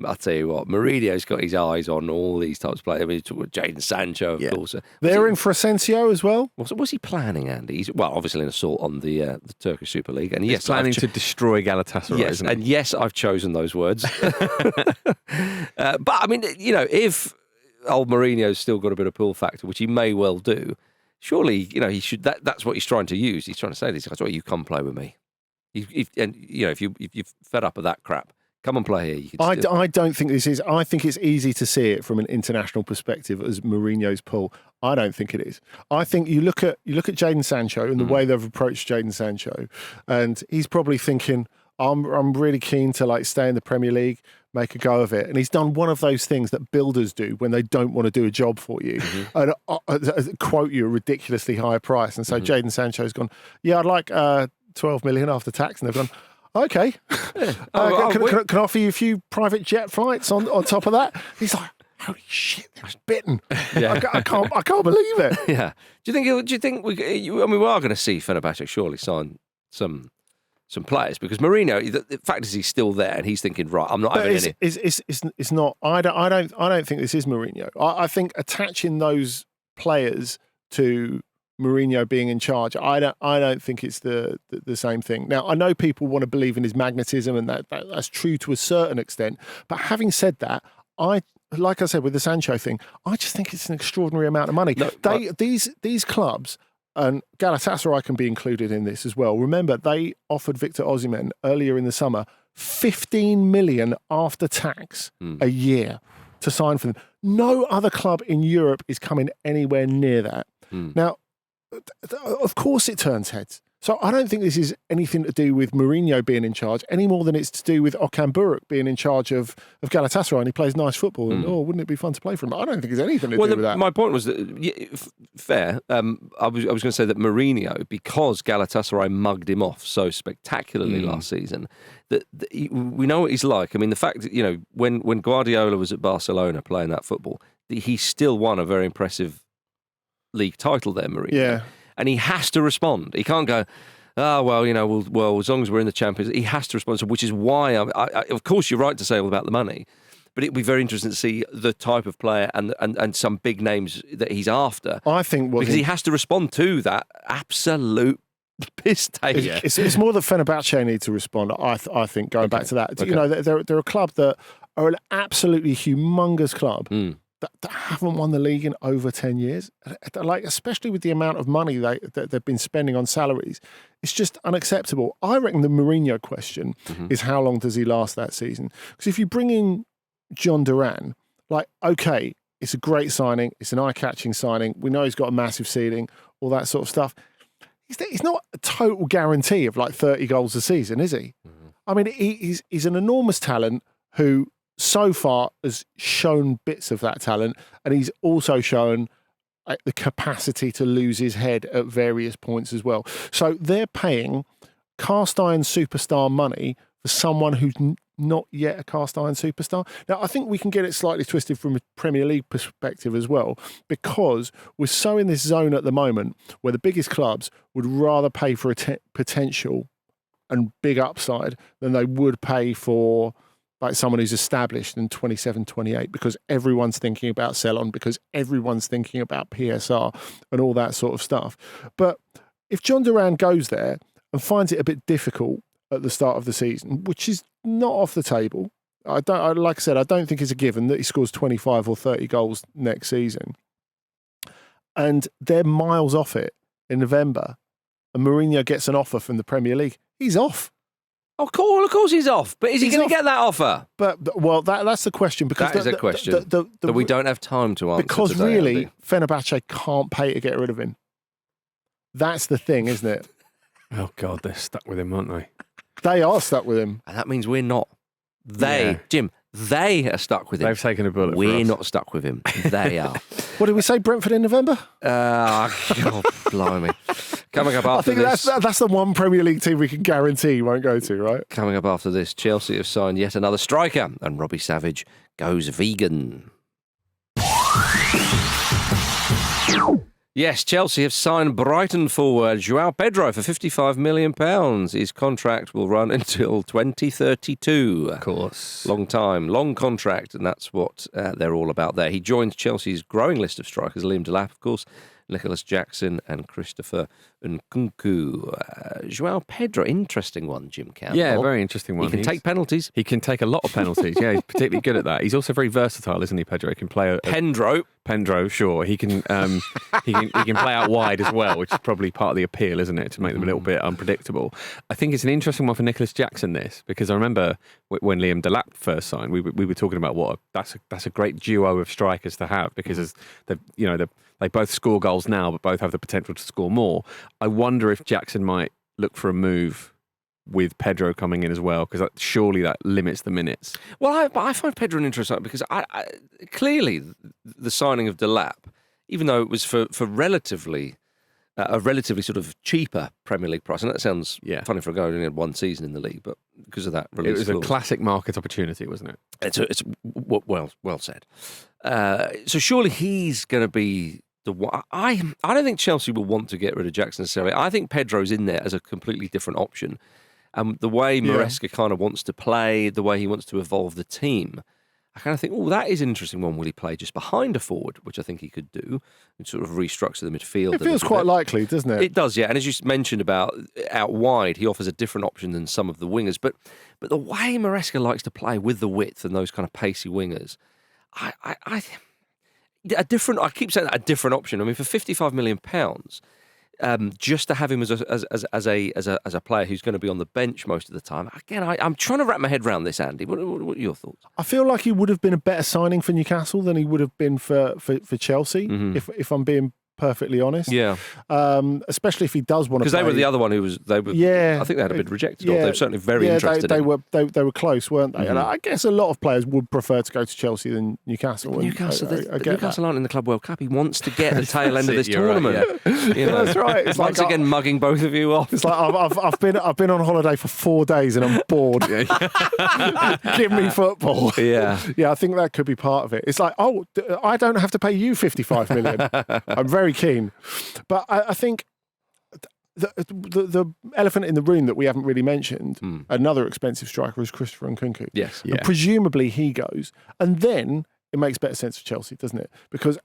Speaker 1: I'll tell you what, Mourinho's got his eyes on all these types of players. I mean, you talk about Jadon Sancho, of course.
Speaker 3: They're in for Asensio as well.
Speaker 1: What's he planning, Andy? He's, obviously an assault on the Turkish Super League. And
Speaker 2: he's planning to destroy Galatasaray,
Speaker 1: yes,
Speaker 2: isn't he?
Speaker 1: And yes, I've chosen those words. But, I mean, you know, if old Mourinho's still got a bit of pull factor, which he may well do, surely, you know, he should. That's what he's trying to use. He's trying to say to these guys, well, you come play with me. If you're fed up of that crap, come and play here.
Speaker 3: I don't think this is. I think it's easy to see it from an international perspective as Mourinho's pull. I don't think it is. I think you look at Jadon Sancho and the way they've approached Jadon Sancho, and he's probably thinking, I'm really keen to stay in the Premier League, make a go of it. And he's done one of those things that builders do when they don't want to do a job for you and quote you a ridiculously high price. And so Jadon Sancho's gone, yeah, I'd like 12 million after tax, and they've gone, okay. Can I offer you a few private jet flights on top of that? He's like, holy shit, they was bitten.
Speaker 1: Yeah.
Speaker 3: I can't believe it.
Speaker 1: Yeah. Do you think we are going to see Fenerbahce surely sign some players, because Mourinho, the fact is he's still there and he's thinking, right, I'm not having any.
Speaker 3: It's not. I don't think this is Mourinho. I think attaching those players to Mourinho being in charge, I don't think it's the same thing. Now, I know people want to believe in his magnetism, and that's true to a certain extent. But having said that, like I said with the Sancho thing, I just think it's an extraordinary amount of money. These clubs, and Galatasaray can be included in this as well. Remember, they offered Victor Osimhen earlier in the summer 15 million after tax a year to sign for them. No other club in Europe is coming anywhere near that. Now, of course it turns heads. So I don't think this is anything to do with Mourinho being in charge any more than it's to do with Okan Buruk being in charge of Galatasaray, and he plays nice football. And wouldn't it be fun to play for him? I don't think it's anything to do with that.
Speaker 1: My point was that, fair. I was going to say that Mourinho, because Galatasaray mugged him off so spectacularly last season, that we know what he's like. I mean, the fact that, when Guardiola was at Barcelona playing that football, he still won a very impressive league title there, Mourinho.
Speaker 3: Yeah.
Speaker 1: and he has to respond. He can't go, oh, well, well, as long as we're in the Champions, he has to respond. So, which is why, of course, you're right to say all about the money, but it'd be very interesting to see the type of player and some big names that he's after.
Speaker 3: I think
Speaker 1: because he has to respond to that absolute piss take.
Speaker 3: It's more that Fenerbahce need to respond. I think going back to that, they're a club that are an absolutely humongous club. That haven't won the league in over 10 years, like especially with the amount of money that they've been spending on salaries, it's just unacceptable. I reckon the Mourinho question is how long does he last that season? Because if you bring in John Duran, like, okay, it's a great signing, it's an eye-catching signing, we know he's got a massive ceiling, all that sort of stuff. He's not a total guarantee of like 30 goals a season, is he? I mean, he's an enormous talent who so far has shown bits of that talent, and he's also shown the capacity to lose his head at various points as well. So they're paying cast iron superstar money for someone who's not yet a cast iron superstar. Now, I think we can get it slightly twisted from a Premier League perspective as well, because we're so in this zone at the moment where the biggest clubs would rather pay for a potential and big upside than they would pay for like someone who's established in 27, 28, because everyone's thinking about sell-on, because everyone's thinking about PSR and all that sort of stuff. But if John Duran goes there and finds it a bit difficult at the start of the season, which is not off the table, like I said, I don't think it's a given that he scores 25 or 30 goals next season, and they're miles off it in November, and Mourinho gets an offer from the Premier League, he's off.
Speaker 1: Of course he's off. But is he going to get that offer?
Speaker 3: But well, that's the question. Because
Speaker 1: that is a question that we don't have time to answer.
Speaker 3: Because
Speaker 1: today,
Speaker 3: really,
Speaker 1: Andy.
Speaker 3: Fenerbahce can't pay to get rid of him. That's the thing, isn't it?
Speaker 2: Oh, God, they're stuck with him, aren't they?
Speaker 3: They are stuck with him.
Speaker 1: And that means we're not. Jim, they are stuck with him.
Speaker 2: They've taken a bullet
Speaker 1: We're
Speaker 2: for us.
Speaker 1: not stuck with him. They are.
Speaker 3: What did we say, Brentford in November?
Speaker 1: God, blimey. Coming up after this.
Speaker 3: I think that's the one Premier League team we can guarantee won't go to, right?
Speaker 1: Coming up after this, Chelsea have signed yet another striker, and Robbie Savage goes vegan. Yes, Chelsea have signed Brighton forward João Pedro for £55 million. His contract will run until 2032.
Speaker 2: Of course.
Speaker 1: Long time, long contract, and that's what they're all about there. He joins Chelsea's growing list of strikers, Liam Delap, of course, Nicholas Jackson and Christopher Nkunku. João Pedro, interesting one, Jim Campbell.
Speaker 2: Yeah, very interesting one.
Speaker 1: He can take penalties.
Speaker 2: He can take a lot of penalties. Yeah, he's particularly good at that. He's also very versatile, isn't he, Pedro? He can play Pendro, sure. He can he can play out wide as well, which is probably part of the appeal, isn't it, to make them a little bit unpredictable. I think it's an interesting one for Nicholas Jackson, this, because I remember when Liam Delap first signed, we were talking about that's a great duo of strikers to have, because as they both score goals now, but both have the potential to score more. I wonder if Jackson might look for a move with Pedro coming in as well, because surely that limits the minutes.
Speaker 1: Well, I find Pedro an interesting because I clearly the signing of Delap, even though it was for relatively a relatively sort of cheaper Premier League price, and that sounds funny for a guy who only had one season in the league, but because of that release,
Speaker 2: it was a classic market opportunity, wasn't it?
Speaker 1: It's well said. So surely he's going to be the one. I don't think Chelsea will want to get rid of Jackson necessarily. I think Pedro's in there as a completely different option. And the way Maresca kind of wants to play, the way he wants to evolve the team, I kind of think, that is an interesting one. Will he play just behind a forward, which I think he could do, and sort of restructure the midfield?
Speaker 3: It feels quite likely, doesn't it?
Speaker 1: It does, yeah. And as you mentioned about out wide, he offers a different option than some of the wingers. But the way Maresca likes to play with the width and those kind of pacey wingers, I keep saying that, a different option. I mean, for £55 million. Just to have him as a player who's going to be on the bench most of the time. Again, I'm trying to wrap my head around this, Andy. What are your thoughts?
Speaker 3: I feel like he would have been a better signing for Newcastle than he would have been for Chelsea, if I'm being perfectly honest.
Speaker 1: Yeah.
Speaker 3: Especially if he does want to play.
Speaker 1: Because they were the other one who was... I think they had a bit rejected. They were certainly very interested
Speaker 3: they were close, weren't they? And I guess a lot of players would prefer to go to Chelsea than Newcastle.
Speaker 1: Newcastle aren't in the Club World Cup. He wants to get the tail end of this tournament.
Speaker 2: Right,
Speaker 3: That's right. It's
Speaker 1: once again mugging both of you off.
Speaker 3: It's like I've been on holiday for 4 days and I'm bored. Give me football.
Speaker 1: Yeah.
Speaker 3: Yeah, I think that could be part of it. It's like, I don't have to pay you 55 million. I'm very keen. But I think the elephant in the room that we haven't really mentioned, another expensive striker, is Christopher Nkunku.
Speaker 1: Yes.
Speaker 3: And presumably he goes. And then it makes better sense for Chelsea, doesn't it?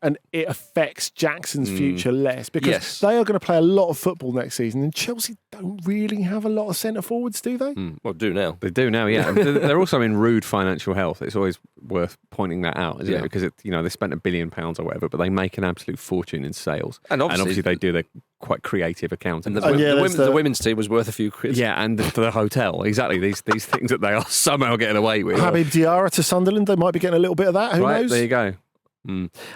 Speaker 3: And it affects Jackson's future less, because they are going to play a lot of football next season, and Chelsea don't really have a lot of centre forwards, do they?
Speaker 1: Well, do now.
Speaker 2: They do now, yeah. They're also in rude financial health. It's always worth pointing that out, isn't it? Because they spent £1 billion or whatever, but they make an absolute fortune in sales. And obviously they do their quite creative accounting.
Speaker 1: And the women's team was worth a few quid.
Speaker 2: Yeah, and for the hotel, exactly. These things that they are somehow getting away with.
Speaker 3: Habib Diarra to Sunderland, they might be getting a little bit of that. Who knows?
Speaker 2: There you go.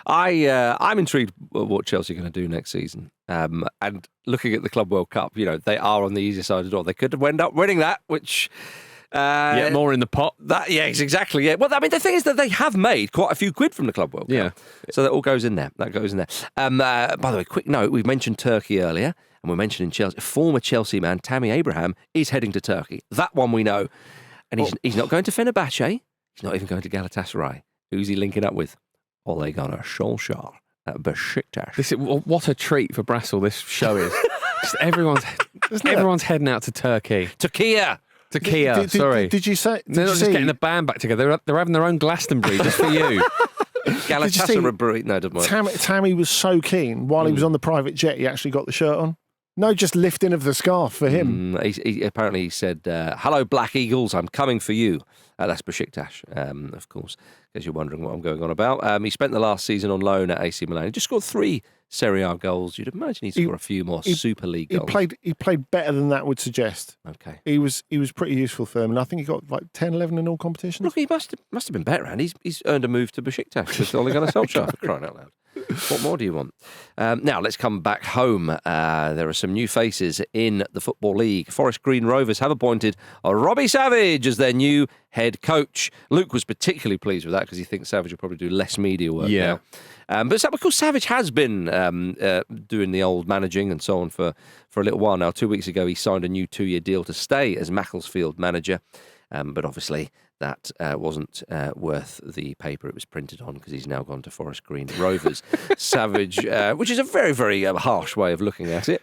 Speaker 1: I'm intrigued what Chelsea are going to do next season. And looking at the Club World Cup, they are on the easier side of the door. They could end up winning that, which...
Speaker 2: more in the pot.
Speaker 1: Exactly. Yeah. Well, I mean, the thing is that they have made quite a few quid from the Club World Cup.
Speaker 2: Yeah.
Speaker 1: So that all goes in there. By the way, quick note: we mentioned Turkey earlier, and we're mentioning Chelsea. Former Chelsea man Tammy Abraham is heading to Turkey. That one we know, and he's not going to Fenerbahce. He's not even going to Galatasaray. Who's he linking up with? Ole Gunnar Solskjaer at Besiktas.
Speaker 2: What a treat for Brassel this show is. Just everyone's heading out to Turkey. Turkey, sorry.
Speaker 3: Did you say?
Speaker 2: They're not just getting the band back together. They're having their own Glastonbury just for you.
Speaker 1: Galatasaray. No, doesn't work.
Speaker 3: Tammy was so keen while he was on the private jet, he actually got the shirt on. No, just lifting of the scarf for him.
Speaker 1: He apparently said, "Hello, Black Eagles, I'm coming for you." That's Besiktas, of course, because you're wondering what I'm going on about. He spent the last season on loan at AC Milan. He just scored 3 Serie A goals. You'd imagine he'd score a few more Super League goals.
Speaker 3: He played better than that would suggest.
Speaker 1: Okay.
Speaker 3: He was pretty useful for them, and I think he got like 10, 11 in all competitions.
Speaker 1: Look, he must have been better, and he's earned a move to Besiktas with Ole Gunnar Solskjaer, for crying out loud. What more do you want? Now, let's come back home. There are some new faces in the Football League. Forest Green Rovers have appointed Robbie Savage as their new head coach. Luke was particularly pleased with that because he thinks Savage will probably do less media work now. But of course, Savage has been doing the old managing and so on for a little while now. 2 weeks ago, he signed a new 2-year deal to stay as Macclesfield manager. But obviously, that wasn't worth the paper it was printed on because he's now gone to Forest Green Rovers. Savage, which is a very, very harsh way of looking at it.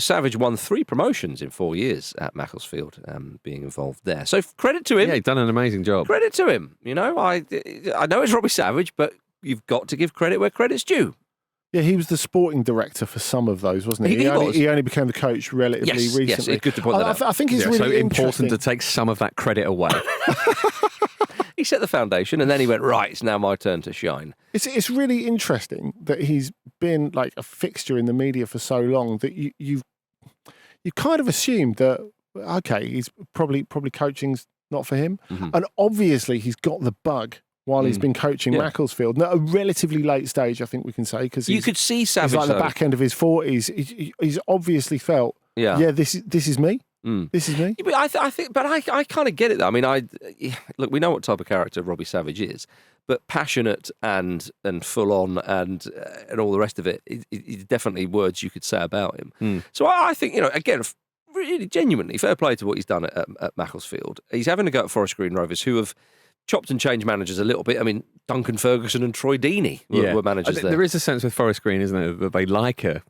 Speaker 1: Savage won 3 promotions in 4 years at Macclesfield, being involved there. So credit to him.
Speaker 2: Yeah, he's done an amazing job.
Speaker 1: Credit to him. I know it's Robbie Savage, but you've got to give credit where credit's due.
Speaker 3: Yeah, he was the sporting director for some of those, wasn't he? He only became the coach relatively recently.
Speaker 1: Yes, it's good to point that out.
Speaker 3: I think it's really
Speaker 2: so important to take some of that credit away.
Speaker 1: He set the foundation, and then he went, right, it's now my turn to shine.
Speaker 3: It's really interesting that he's been like a fixture in the media for so long that you kind of assumed that, okay, he's probably coaching's not for him. Mm-hmm. And obviously he's got the bug while he's been coaching Macclesfield. At a relatively late stage, I think we can say, because
Speaker 1: you could see Savage,
Speaker 3: he's like the back end of his 40s. He's obviously felt, this is me. This is me.
Speaker 1: I kind of get it though. I mean, look, we know what type of character Robbie Savage is, but passionate and full on and all the rest of it is definitely words you could say about him. So I think, again, really genuinely fair play to what he's done at Macclesfield. He's having to go at Forest Green Rovers, who have chopped and changed managers a little bit. I mean, Duncan Ferguson and Troy Deeney were managers there.
Speaker 2: There is a sense with Forest Green, isn't there, that they like a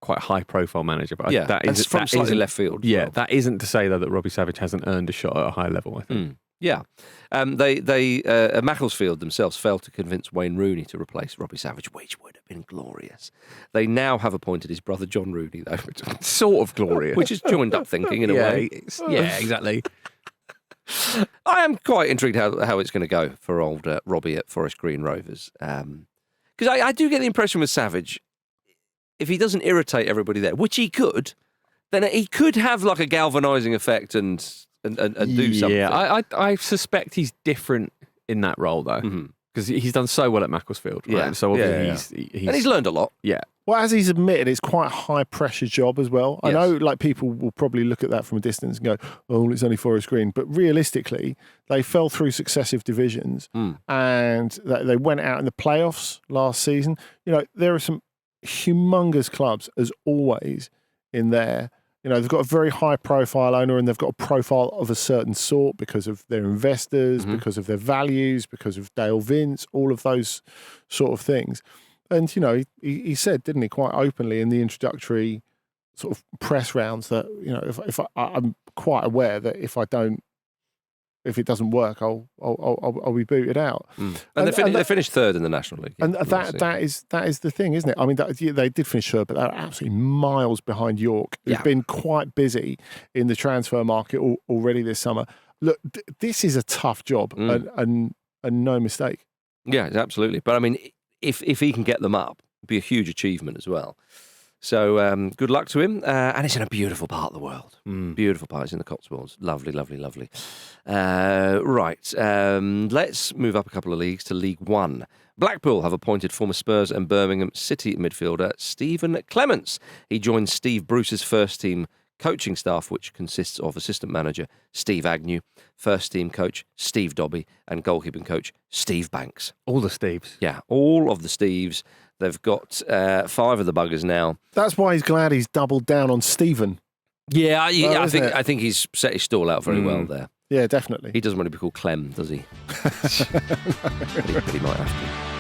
Speaker 2: quite high-profile manager. But
Speaker 1: that's from slightly left field.
Speaker 2: Yeah, that isn't to say, though, that Robbie Savage hasn't earned a shot at a high level, I think.
Speaker 1: They Macclesfield themselves failed to convince Wayne Rooney to replace Robbie Savage, which would have been glorious. They now have appointed his brother John Rooney, though.
Speaker 2: Sort of glorious.
Speaker 1: Which is joined up thinking in a way.
Speaker 2: Yeah, exactly.
Speaker 1: I am quite intrigued how it's going to go for old Robbie at Forest Green Rovers. Because I do get the impression with Savage, if he doesn't irritate everybody there, which he could, then he could have like a galvanising effect and do something.
Speaker 2: Yeah, I suspect he's different in that role, though. Because he's done so well at Macclesfield, right?
Speaker 1: Yeah.
Speaker 2: So obviously
Speaker 1: he's learned a lot.
Speaker 2: Yeah.
Speaker 3: Well, as he's admitted, it's quite a high-pressure job as well.
Speaker 1: Yes.
Speaker 3: I know, like, people will probably look at that from a distance and go, oh, it's only Forest Green. But realistically, they fell through successive divisions and they went out in the playoffs last season. There are some humongous clubs, as always, in there. They've got a very high-profile owner and they've got a profile of a certain sort because of their investors, because of their values, because of Dale Vince, all of those sort of things. And, he said, didn't he, quite openly in the introductory sort of press rounds that, you know, if I'm quite aware that if it doesn't work, I'll be booted out.
Speaker 1: And they finished third in the National League.
Speaker 3: And that is the thing, isn't it? I mean, they did finish third, but they're absolutely miles behind York, who've been quite busy in the transfer market already this summer. Look, this is a tough job, and no mistake.
Speaker 1: Yeah, absolutely. But I mean, if he can get them up, it'd be a huge achievement as well. So good luck to him. And it's in a beautiful part of the world. Beautiful part. It's in the Cotswolds. Lovely, lovely, lovely. Right. Let's move up a couple of leagues to League One. Blackpool have appointed former Spurs and Birmingham City midfielder Stephen Clements. He joins Steve Bruce's first team coaching staff, which consists of assistant manager Steve Agnew, first team coach Steve Dobby, and goalkeeping coach Steve Banks.
Speaker 2: All the Steves.
Speaker 1: Yeah, all of the Steves. They've got 5 of the buggers now.
Speaker 3: That's why he's glad he's doubled down on Stephen.
Speaker 1: Yeah, I think he's set his stall out very well there.
Speaker 3: Yeah, definitely.
Speaker 1: He doesn't want to be called Clem, does he? But he might have to.